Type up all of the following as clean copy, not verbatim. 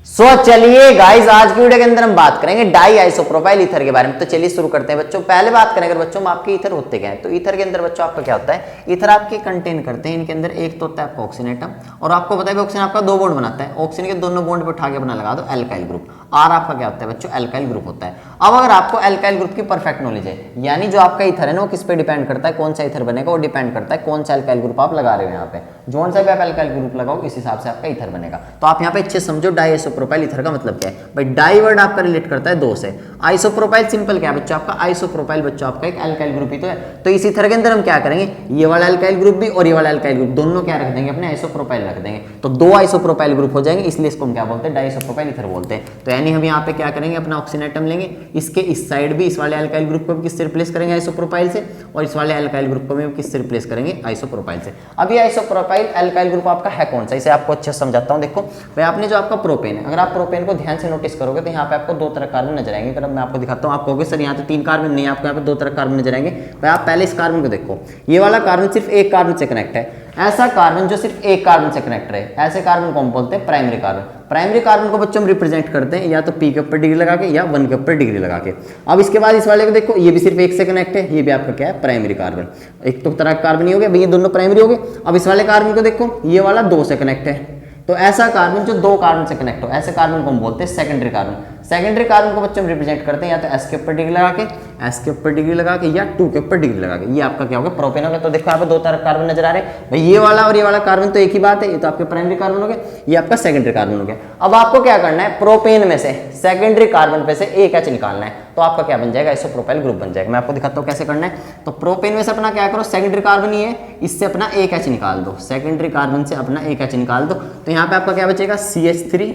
चलिए गाइस, आज की वीडियो के अंदर हम बात करेंगे डाई आइसोप्रोपाइल ईथर के बारे में। तो चलिए शुरू करते हैं बच्चों। पहले बात करेंगे बच्चों हम आपके ईथर होते क्या है। तो ईथर के अंदर बच्चों आपका क्या होता है, ईथर आपके कंटेन करते हैं, इनके अंदर एक तो होता है आपका ऑक्सीजन एटम, और आपको पता है ऑक्सीजन आपका दो बॉन्ड बनाता है। ऑक्सीजन के दोनों बॉन्ड पे उठा के अपना लगा दो एल्काइल ग्रुप। आर आपका क्या होता है बच्चों, एल्काइल ग्रुप होता है। अब अगर आपको एल्काइल ग्रुप की परफेक्ट नॉलेज है, यानी जो आपका ईथर है ना वो किस पे डिपेंड करता है, कौन सा ईथर बनेगा, वो डिपेंड करता है कौन सा एल्काइल ग्रुप आप लगा रहे हो। यहाँ पे जोन सा भी आप एल्काइल ग्रुप लगाओ इस हिसाब से आपका ईथर बनेगा। तो आप यहाँ पे अच्छे समझो डाई आइसोप्रोपाइल ईथर का मतलब क्या है। भाई डाई वर्ड आपका रिलेट करता है दो से। आइसोप्रोपाइल सिंपल क्या है बच्चों, आपका आइसोप्रोपाइल बच्चों आपका एक एल्काइल ग्रुप ही तो है। तो इस ईथर के अंदर हम क्या करेंगे, ये वाला एल्काइल ग्रुप भी और ये वाला एल्काइल ग्रुप दोनों क्या रख देंगे, अपने आइसोप्रोपाइल रख देंगे। तो दो आइसोप्रोपाइल ग्रुप हो जाएंगे, इसलिए इसको हम क्या बोलते हैं, डाई आइसोप्रोपाइल ईथर बोलते हैं। तो यानी हम यहाँ पे क्या करेंगे, अपना ऑक्सीजन एटम लेंगे, इसके इस साइड भी इस वाले एल्काइल ग्रुप को किससे रिप्लेस करेंगे, आइसोप्रोपाइल से, और इस वाले एल्काइल ग्रुप को भी किससे रिप्लेस करेंगे, आइसोप्रोपाइल से। अब ये आइसोप्रोपाइल एल्काइल ग्रुप आपका है कौन सा, इसे आपको अच्छे से समझाता हूँ। देखो भाई, आपने जो आपका प्रोपेन है, अगर आप प्रोपेन को ध्यान से नोटिस करोगे तो यहाँ पे आपको दो तरह कार्बन नजर आएंगे। अगर मैं आपको दिखाता हूँ, आप कहोगे सर यहाँ तो तीन कार्बन नहीं, आपको यहाँ पे दो तरह कार्बन नजर आएंगे। भाई आप पहले इस कार्बन को देखो, ये वाला कार्बन सिर्फ एक कार्बन से कनेक्ट है। ऐसा कार्बन जो सिर्फ एक कार्बन से कनेक्ट है, ऐसे कार्बन को हम बोलते हैं प्राइमरी कार्बन। प्राइमरी कार्बन को बच्चों हम रिप्रेजेंट करते हैं या तो पी के ऊपर डिग्री लगा के या 1 के ऊपर डिग्री लगा के। अब इसके बाद इस वाले को देखो, ये भी सिर्फ एक से कनेक्ट है, ये भी आपका क्या है, प्राइमरी कार्बन। एक तो तरह कार्बन ही हो गया भाई, ये दोनों प्राइमरी हो गए। अब इस वाले कार्बन को देखो, ये वाला दो से कनेक्ट है। तो ऐसा कार्बन जो दो कार्बन से कनेक्ट हो, ऐसे कार्बन को हम बोलते हैं सेकेंडरी कार्बन। सेकेंडरी कार्बन को बच्चों हम रिप्रेजेंट करते हैं या तो एस के ऊपर डिग्री लगा के, एस के ऊपर डिग्री लगा के, या 2 के ऊपर डिग्री लगा के। ये आपका क्या होगा, प्रोपेन होगा। तो देखो यहाँ पे दो तरह कार्बन नजर आ रहे हैं भाई, ये वाला और ये वाला कार्बन तो एक ही बात है, ये तो आपके प्राइमरी कार्बन हो गए, ये आपका सेकेंडरी कार्बन हो गया। अब आपको क्या करना है, प्रोपेन में से सेकेंडरी कार्बन पे से एक एच निकालना है, तो आपका क्या बन जाएगा, आइसोप्रोपाइल ग्रुप बन जाएगा। मैं आपको दिखाता हूँ कैसे करना है। तो प्रोपेन में से अपना क्या करो, सेकेंडरी कार्बन ही है, इससे अपना एक एच निकाल दो, सेकेंडरी कार्बन से अपना एक एच निकाल दो। तो यहाँ पे आपका क्या बचेगा, CH3।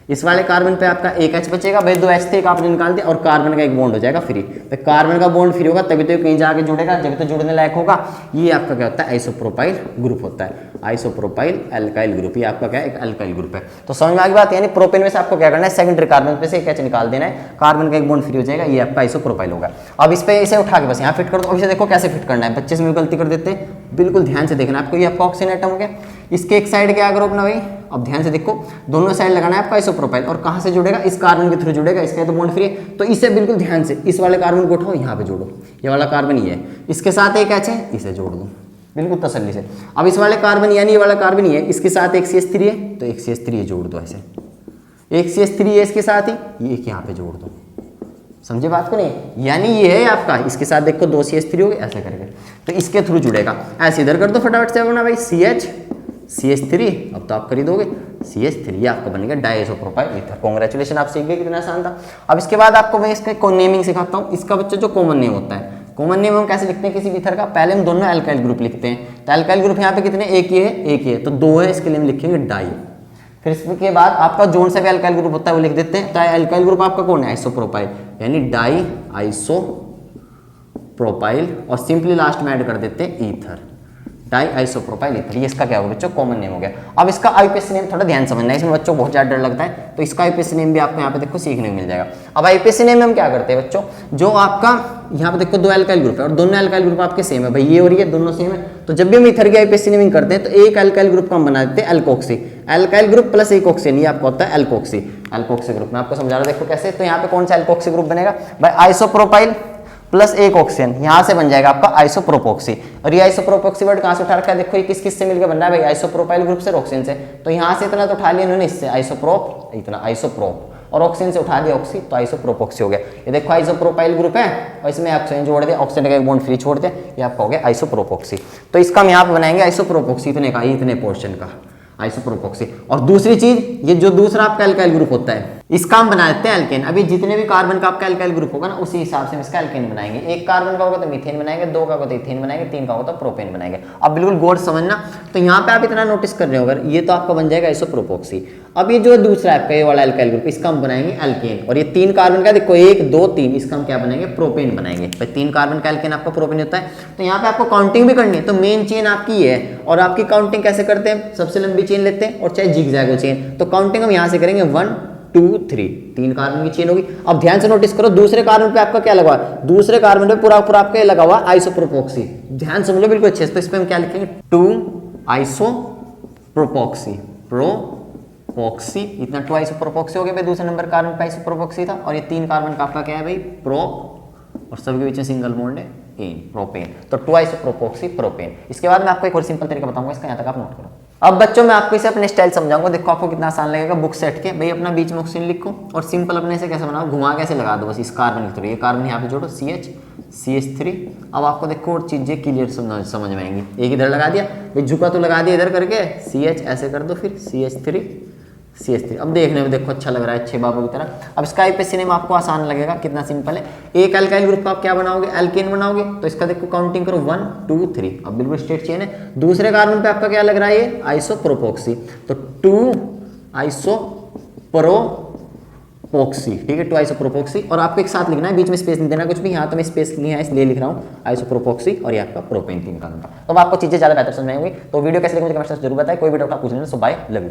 इस वाले कार्बन पे आपका एक एच बचेगा भाई, दो H3 का आपने निकाल दिया, और कार्बन का एक बॉन्ड हो जाएगा फ्री। तो कार्बन का बॉन्ड फ्री होगा तभी तो कहीं जाके जुड़ेगा, जब तो जुड़ने लायक होगा। ये आपका क्या होता है, आइसोप्रोपाइल ग्रुप होता है, आइसोप्रोपाइल एल्काइल ग्रुप। ये आपका क्या है, एक एल्काइल ग्रुप है। तो समझ में आ गई बात। यानी प्रोपेन में से आपको क्या करना है, सेकेंडरी कार्बन पे से एक एच निकाल देना है, कार्बन का एक बॉन्ड फ्री हो जाएगा, ये आपका आइसोप्रोपाइल होगा। अब इस पे इसे उठा के बस यहाँ फिट कर दो। अब इसे देखो कैसे फिट करना है, बच्चे से गलती कर देते हैं, बिल्कुल ध्यान से देखना आपको। ये आपका ऑक्सीजन एटम हो गया, इसके एक साइड क्या करो अपना भाई, अब ध्यान से देखो, दोनों साइड लगाना है आपका आइसोप्रोपाइल। और कहां से जुड़ेगा, इस कार्बन के थ्रू जुड़ेगा, इसका तो बॉन्ड फ्री है। तो इसे बिल्कुल ध्यान से इस वाले कार्बन को उठाओ, यहाँ पे जोड़ो, ये वाला कार्बन ही है, इसके साथ एक एच है, इसे जोड़ दो बिल्कुल तसल्ली से। अब इस वाले कार्बन यानी ये वाला कार्बन ही है, इसके साथ एक CH3 है, तो एक CH3 जोड़ दो ऐसे, एक CH3 है इसके साथ ही, ये एक यहाँ पे जोड़ दो। समझे बात को नहीं, यानी ये है आपका, इसके साथ देखो दो CH3 हो गए ऐसे करके, तो इसके थ्रू जुड़ेगा। ऐसे इधर कर दो फटाफट से अपना भाई, CH3। अब तो आप कर ही दोगे, CH3 आपका बनेगा डाई आइसोप्रोपाइल ईथर। कांग्रेचुलेशन, आप सीख गए, कितना आसान था। अब इसके बाद आपको मैं इसका नेमिंग सिखाता हूँ। इसका बच्चा जो कॉमन नेम होता है, कॉमन नेम हम कैसे लिखते हैं किसी ईथर का, पहले हम दोनों एल्काइल ग्रुप लिखते हैं। तो एल्काइल ग्रुप यहाँ पे कितने, एक ही है, एक ही है, तो दो है, इसके लिए हम लिखेंगे डाई। फिर इसके बाद आपका जोन से भी एल्काइल ग्रुप होता है वो लिख देते हैं। तो एल्काइल ग्रुप आपका कौन है, आइसोप्रोपाइल, यानी डाई आइसोप्रोपाइल, और सिंपली लास्ट में ऐड कर देते हैं ईथर, डाई आइसोप्रोपाइल ईथर। ये इसका क्या होगा बच्चों, कॉमन नेम हो गया। अब इसका आईपीएसी नेम थोड़ा ध्यान समझना है, इसमें बच्चों बहुत ज्यादा डर लगता है, तो इसका आईपीएसी नेम भी आपको यहाँ पे देखो सीखने को मिल जाएगा। अब आईपीएसी नेम में हम क्या करते हैं बच्चों, जो आपका यहाँ पे देखो दो एल्काइल ग्रुप है और दोनों एल्काइल ग्रुप आपके सेम है भाई, ये और ये दोनों सेम है। तो जब भी हम ईथर की आईपीएसी नेमिंग करते हैं तो एक एल्काइल ग्रुप को हम बना देते हैं एल्कोक्सी, एल्काइल ग्रुप प्लस एक ऑक्सीजन, ये आपका होता है एल्कोक्सी। एल्कोक्सी ग्रुप मैं आपको समझा रहा हूं, देखो कैसे। तो यहाँ पे कौन सा एल्कोक्सी ग्रुप बनेगा भाई, आइसोप्रोपाइल प्लस एक ऑक्सीजन, यहां से बन जाएगा आपका आइसोप्रोपोक्सी। और ये आइसोप्रोपोक्सी वर्ड कहां से उठा रखा है, देखो ये किस किस से मिलकर बन रहा है भाई, आइसोप्रोपाइल ग्रुप से, ऑक्सीजन से। तो यहां से इतना तो उठा लिया इन्होंने, इससे आइसोप्रोप, इतना आइसोप्रोप, और ऑक्सीजन से उठा दिया ऑक्सी, तो आइसोप्रोपोक्सी हो गया। ये देखो आइसोप्रोपाइल ग्रुप है और इसमें ऑक्सीजन जोड़ दिया, ऑक्सीजन का एक बॉन्ड फ्री छोड़ दिया, ये आपका हो गया आइसोप्रोपोक्सी। तो इसका हम यहाँ पे बनाएंगे आइसोप्रोपोक्सी, इतने का, इतने पोर्शन का आइसोप्रोपोक्सी। और दूसरी चीज, ये जो दूसरा आपका एल्काइल ग्रुप होता है, इसका हम बना देते हैं एल्केन। अभी जितने भी कार्बन का आपका एल्काइल ग्रुप होगा ना, उसी हिसाब से हम इसका एल्केन बनाएंगे। एक कार्बन का होगा तो मीथेन बनाएंगे, दो का होगा तो इथेन बनाएंगे, तीन का होगा तो प्रोपेन बनाएंगे। अब बिल्कुल गौर समझना। तो यहाँ पे आप इतना नोटिस कर रहे हो, अगर ये तो आपका बन जाएगा आइसोप्रोपोक्सी। अब ये जो दूसरा आपका ये वाला एल्काइल ग्रुप, इसका हम बनाएंगे एल्केन। और ये तीन कार्बन का देखो, एक दो तीन, इसका हम क्या बनाएंगे, प्रोपेन बनाएंगे। भाई तीन कार्बन का एल्केन आपका प्रोपेन होता है। तो यहाँ पे आपको काउंटिंग भी करनी है, तो मेन चेन आपकी ये है। और आपकी काउंटिंग कैसे करते हैं, सबसे लंबी चेन लेते हैं और चाहे जिगजैग चेन। तो काउंटिंग हम यहाँ से करेंगे 1 2 3, तीन कार्बन की चेन होगी। अब ध्यान से नोटिस करो, दूसरे कार्बन पे आपका क्या लगा हुआ है, दूसरे कार्बन पे पूरा पूरा आपका लगा हुआ आइसोप्रोपोक्सी। ध्यान समझो बिल्कुल अच्छे से। तो इस पे हम क्या लिखेंगे, 2 आइसोप्रोपोक्सी, प्रोपोक्सी, इतना 2 आइसोप्रोपोक्सी हो गया भाई, दूसरे नंबर कार्बन पे आइसोप्रोपोक्सी था, और ये 3 कार्बन का आपका क्या है भाई, प्रोप, और सबके बीच में सिंगल बॉन्ड है एन, प्रोपेन, तो 2 आइसोप्रोपोक्सी प्रोपेन। इसके बाद मैं आपको एक और सिंपल तरीका बताऊंगा इसका, यहाँ तक आप नोट करो। अब बच्चों मैं आपको इसे अपने स्टाइल समझाऊंगा, देखो आपको कितना आसान लगेगा। बुक सेट के भाई अपना बीच में ऑक्सीजन लिखो और सिंपल अपने से कैसे बनाओ, घुमा कैसे लगा दो बस, इस कार्बन लिख दो, ये कार्बन यहाँ पे जोड़ो CH3। अब आपको देखो और चीजें क्लियर समझ में आएंगी। एक इधर लगा दिया भाई, झुका तो लगा दिया इधर करके, CH ऐसे कर दो, फिर CH3। अब देखने में देखो अच्छा लग रहा है, अच्छे बाबू की तरह। अब इसका आईपीएसी नेम आपको आसान लगेगा, कितना सिंपल है। एक अल्काइल ग्रुप का आप क्या बनाओगे, एल्केन बनाओगे, तो इसका देखो काउंटिंग करो 1 2 3, अब बिल्कुल स्ट्रेट चेन है। दूसरे कार्बन पे आपका क्या लग रहा है, ये आइसोप्रोपोक्सी, तो 2 आइसोप्रोपोक्सी, ठीक है, 2 आइसोप्रोपोक्सी। और आपको एक साथ लिखना है, बीच में स्पेस नहीं देना कुछ भी, यहाँ तो मैं स्पेस नहीं है इसलिए लिख रहा हूँ आइसोप्रोपोक्सी, और ये आपका प्रोपेन 3 कार्बन का। तो अब आपको चीजें ज्यादा बेहतर समझ में आएंगी। तो वीडियो कैसे लगी मुझे कमेंट सेक्शन में जरूर बताएं, कोई वीडियो का पूछ लेना। सो बाय, लव यू।